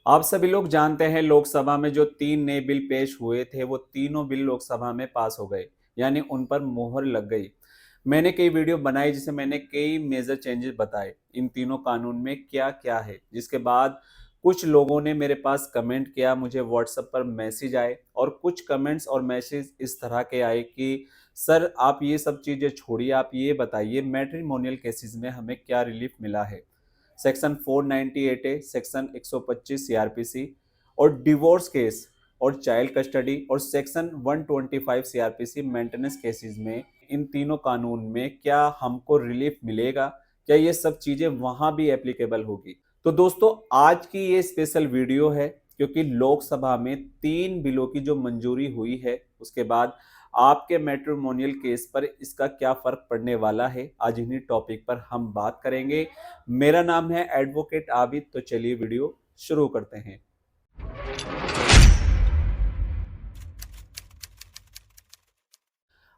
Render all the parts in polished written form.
आप सभी लोग जानते हैं लोकसभा में जो 3 नए बिल पेश हुए थे, वो तीनों बिल लोकसभा में पास हो गए, यानी उन पर मुहर लग गई। मैंने कई वीडियो बनाई जिसमें मैंने कई मेजर चेंजेस बताए इन तीनों कानून में क्या-क्या है। जिसके बाद कुछ लोगों ने मेरे पास कमेंट किया, मुझे व्हाट्सएप पर मैसेज आए और कुछ कमेंट्स और मैसेज इस तरह के आए कि सर आप ये सब चीज़ें छोड़िए, आप ये बताइए मैट्रिमोनियल केसेस में हमें क्या रिलीफ मिला है। सेक्शन 498 ए, सेक्शन 125 सीआरपीसी और डिवोर्स केस और चाइल्ड कस्टडी और सेक्शन 125 सीआरपीसी मेंटेनेंस केसेस में इन तीनों कानून में क्या हमको रिलीफ मिलेगा? क्या ये सब चीजें वहां भी एप्लीकेबल होगी? तो दोस्तों आज की ये स्पेशल वीडियो है क्योंकि लोकसभा में 3 बिलों की जो मंजूरी हुई है उसके बाद आपके मैट्रिमोनियल केस पर इसका क्या फर्क पड़ने वाला है, आज इन्हीं टॉपिक पर हम बात करेंगे। मेरा नाम है एडवोकेट आबिद। तो चलिए वीडियो शुरू करते हैं।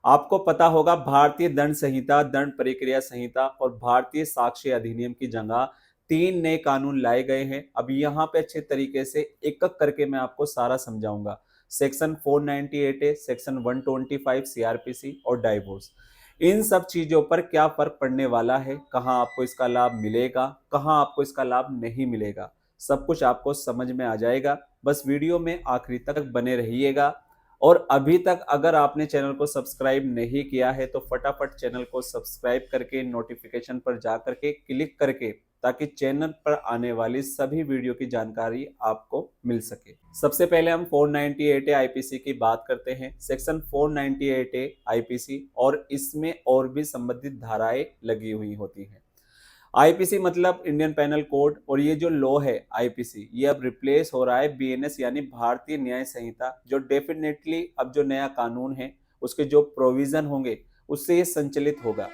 आपको पता होगा भारतीय दंड संहिता, दंड प्रक्रिया संहिता और भारतीय साक्ष्य अधिनियम की जगह 3 नए कानून लाए गए हैं। अब यहाँ पे अच्छे तरीके से एक एक करके मैं आपको सारा समझाऊंगा। सेक्शन 498 ए, सेक्शन 125 सीआरपीसी और डाइवोर्स, इन सब चीजों पर क्या फर्क पड़ने वाला है, कहाँ आपको इसका लाभ मिलेगा, कहाँ आपको इसका लाभ नहीं मिलेगा, सब कुछ आपको समझ में आ जाएगा। बस वीडियो में आखिरी तक बने रहिएगा। और अभी तक अगर आपने चैनल को सब्सक्राइब नहीं किया है तो फटाफट चैनल को सब्सक्राइब करके नोटिफिकेशन पर जा करके क्लिक करके, ताकि चैनल पर आने वाली सभी वीडियो की जानकारी आपको मिल सके। सबसे पहले हम 498 आईपीसी की बात करते हैं। सेक्शन 498 आईपीसी और इसमें और भी संबंधित धाराएं लगी हुई होती हैं। आईपीसी मतलब इंडियन पेनल कोड, और ये जो लॉ है आईपीसी ये अब रिप्लेस हो रहा है बीएनएस यानी भारतीय न्याय संहिता, जो डेफिनेटली अब जो नया कानून है उसके जो प्रोविजन होंगे उससे ये संचलित होगा।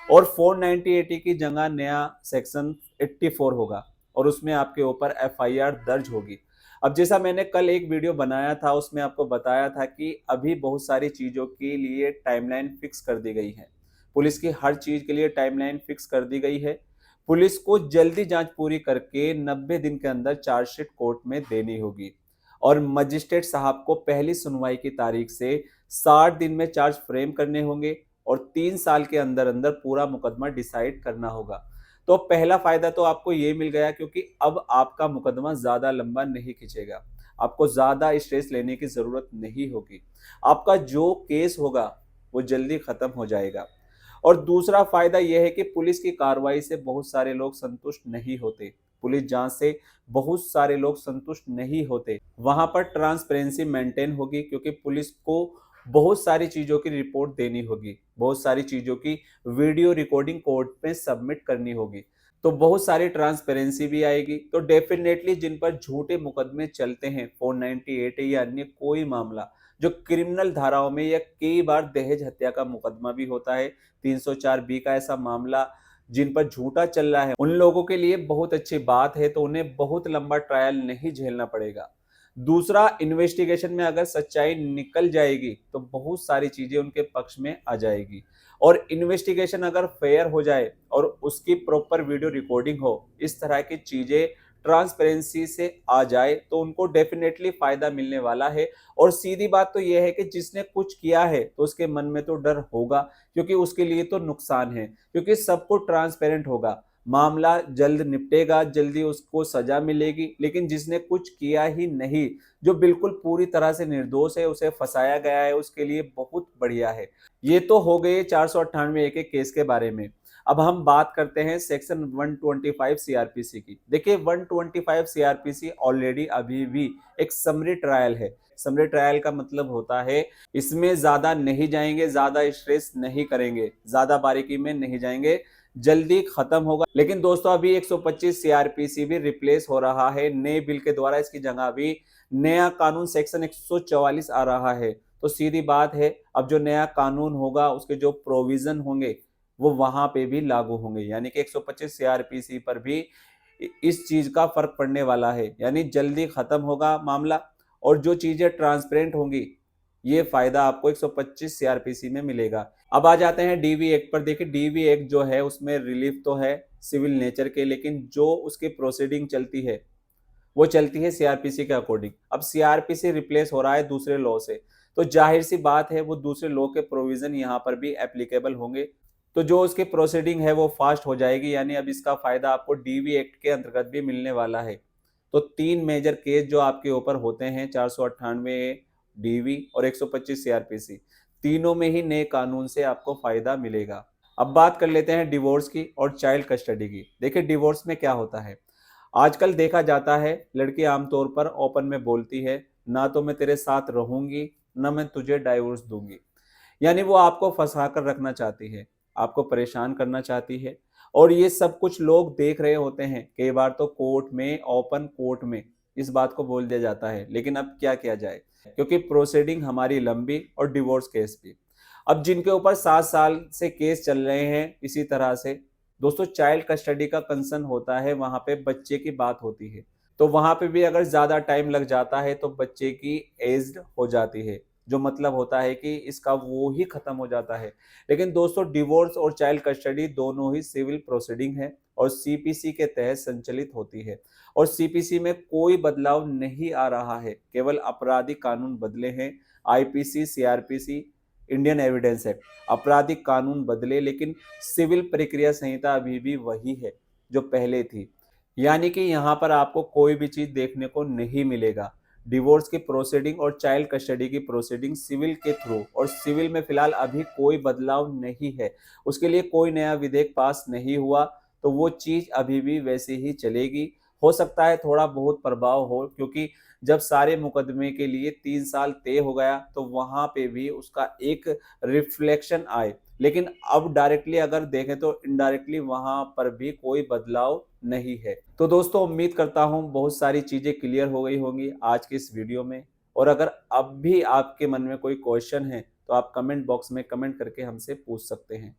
और 498 की जगह नया सेक्शन 84 होगा और उसमें आपके ऊपर एफआईआर दर्ज होगी। अब जैसा मैंने कल एक वीडियो बनाया था उसमें आपको बताया था कि अभी बहुत सारी चीजों के लिए टाइमलाइन फिक्स कर दी गई है। पुलिस की हर चीज के लिए टाइमलाइन फिक्स कर दी गई है। पुलिस को जल्दी जांच पूरी करके 90 दिन के अंदर चार्जशीट कोर्ट में देनी होगी और मजिस्ट्रेट साहब को पहली सुनवाई की तारीख से 60 दिन में चार्ज फ्रेम करने होंगे और 3 साल के अंदर अंदर पूरा मुकदमा डिसाइड करना होगा। तो पहला फायदा तो आपको ये मिल गया क्योंकि अब आपका मुकदमा ज्यादा लंबा नहीं खिंचेगा, आपको ज्यादा स्ट्रेस लेने की जरूरत नहीं होगी, आपका जो केस होगा वो जल्दी खत्म हो जाएगा। और दूसरा फायदा यह है कि पुलिस की कार्रवाई से बहुत सारे लोग संतुष्ट नहीं होते, पुलिस जांच से बहुत सारे लोग संतुष्ट नहीं होते। वहां पर ट्रांसपेरेंसी मेंटेन होगी क्योंकि पुलिस को बहुत सारी चीजों की रिपोर्ट देनी होगी, बहुत सारी चीजों की वीडियो रिकॉर्डिंग कोर्ट में सबमिट करनी होगी, तो बहुत सारी ट्रांसपेरेंसी भी आएगी। तो डेफिनेटली जिन पर झूठे मुकदमे चलते हैं 498 या अन्य कोई मामला जो क्रिमिनल धाराओं में, या कई बार दहेज हत्या का मुकदमा भी होता है, 304 बी का ऐसा मामला जिन पर झूठा चल रहा है, उन लोगों के लिए बहुत अच्छी बात है, तो उन्हें बहुत लंबा ट्रायल नहीं झेलना पड़ेगा। दूसरा, इन्वेस्टिगेशन में अगर सच्चाई निकल जाएगी तो बहुत सारी चीजें उनके पक्ष में आ जाएगी। और इन्वेस्टिगेशन अगर फेयर हो जाए और उसकी प्रॉपर वीडियो रिकॉर्डिंग हो, इस तरह की चीजें ट्रांसपेरेंसी से आ जाए तो उनको डेफिनेटली फायदा मिलने वाला है। और सीधी बात तो यह है कि जिसने कुछ किया है तो उसके मन में तो डर होगा, क्योंकि उसके लिए तो नुकसान है, क्योंकि सब कुछ ट्रांसपेरेंट होगा, मामला जल्द निपटेगा, जल्दी उसको सजा मिलेगी। लेकिन जिसने कुछ किया ही नहीं, जो बिल्कुल पूरी तरह से निर्दोष है, उसे फंसाया गया है, उसके लिए बहुत बढ़िया है। ये तो हो गए 498 के केस के बारे में। अब हम बात करते हैं सेक्शन 125 सीआरपीसी की। देखिए 125 सीआरपीसी ऑलरेडी अभी भी एक समरी ट्रायल है। समरी ट्रायल का मतलब होता है इसमें ज्यादा नहीं जाएंगे, ज्यादा स्ट्रेस नहीं करेंगे, ज्यादा बारीकी में नहीं जाएंगे, जल्दी खत्म होगा। लेकिन दोस्तों अभी 125 सीआरपीसी भी रिप्लेस हो रहा है नए बिल के द्वारा, इसकी जगह भी नया कानून सेक्शन 144 आ रहा है। तो सीधी बात है, अब जो नया कानून होगा उसके जो प्रोविजन होंगे वो वहां पे भी लागू होंगे, यानी कि 125 सीआरपीसी पर भी इस चीज का फर्क पड़ने वाला है, यानी जल्दी खत्म होगा मामला और जो चीजें ट्रांसपेरेंट होंगी ये फायदा आपको 125 सीआरपीसी में मिलेगा। अब आ जाते हैं डीवी एक्ट पर। देखिए डीवी एक्ट जो है उसमें रिलीफ तो है सिविल नेचर के, लेकिन जो उसकी प्रोसीडिंग चलती है वो चलती है सीआरपीसी के अकॉर्डिंग। अब सीआरपीसी रिप्लेस हो रहा है दूसरे लॉ से, तो जाहिर सी बात है वो दूसरे लॉ के प्रोविजन यहाँ पर भी एप्लीकेबल होंगे, तो जो उसकी प्रोसीडिंग है वो फास्ट हो जाएगी, यानी अब इसका फायदा आपको डीवी एक्ट के अंतर्गत भी मिलने वाला है। तो 3 मेजर केस जो आपके ऊपर होते हैं, 498 डीवी और 125 सीआरपीसी, तीनों में ही नए कानून से आपको फायदा मिलेगा। अब बात कर लेते हैं डिवोर्स की और चाइल्ड कस्टडी की। देखिए डिवोर्स में क्या होता है, आजकल देखा जाता है लड़की आमतौर पर ओपन में बोलती है, ना तो मैं तेरे साथ रहूंगी, ना मैं तुझे डाइवोर्स दूंगी। यानी वो आपको फंसा कर रखना चाहती है, आपको परेशान करना चाहती है, और ये सब कुछ लोग देख रहे होते हैं। कई बार तो कोर्ट में, ओपन कोर्ट में इस बात को बोल दिया जाता है, लेकिन अब क्या किया जाए, क्योंकि प्रोसीडिंग हमारी लंबी और डिवोर्स केस भी। अब जिनके ऊपर 7 साल से केस चल रहे हैं इसी तरह से, दोस्तों चाइल्ड कस्टडी का कंसर्न होता है, वहां पे बच्चे की बात होती है। तो वहां पे भी अगर ज्यादा टाइम लग जाता है तो बच्चे की एज हो जाती है, जो मतलब होता है कि इसका वो ही खत्म हो जाता है। लेकिन दोस्तों डिवोर्स और चाइल्ड कस्टडी दोनों ही सिविल प्रोसीडिंग है और सीपीसी के तहत संचालित होती है, और सीपीसी में कोई बदलाव नहीं आ रहा है, केवल आपराधिक कानून बदले हैं। IPC, CrPC, Indian evidence act, आपराधिक कानून बदले, लेकिन सिविल प्रक्रिया संहिता अभी भी वही है जो पहले थी। यानी कि यहाँ पर आपको कोई भी चीज देखने को नहीं मिलेगा। डिवोर्स की प्रोसीडिंग और चाइल्ड कस्टडी की प्रोसीडिंग सिविल के थ्रू, और सिविल में फिलहाल अभी कोई बदलाव नहीं है, उसके लिए कोई नया विधेयक पास नहीं हुआ, तो वो चीज अभी भी वैसे ही चलेगी। हो सकता है थोड़ा बहुत प्रभाव हो, क्योंकि जब सारे मुकदमे के लिए 3 साल तय हो गया तो वहां पे भी उसका एक रिफ्लेक्शन आए, लेकिन अब डायरेक्टली अगर देखें तो इनडायरेक्टली वहां पर भी कोई बदलाव नहीं है। तो दोस्तों उम्मीद करता हूं बहुत सारी चीजें क्लियर हो गई होंगी आज की इस वीडियो में, और अगर अब भी आपके मन में कोई क्वेश्चन है तो आप कमेंट बॉक्स में कमेंट करके हमसे पूछ सकते हैं।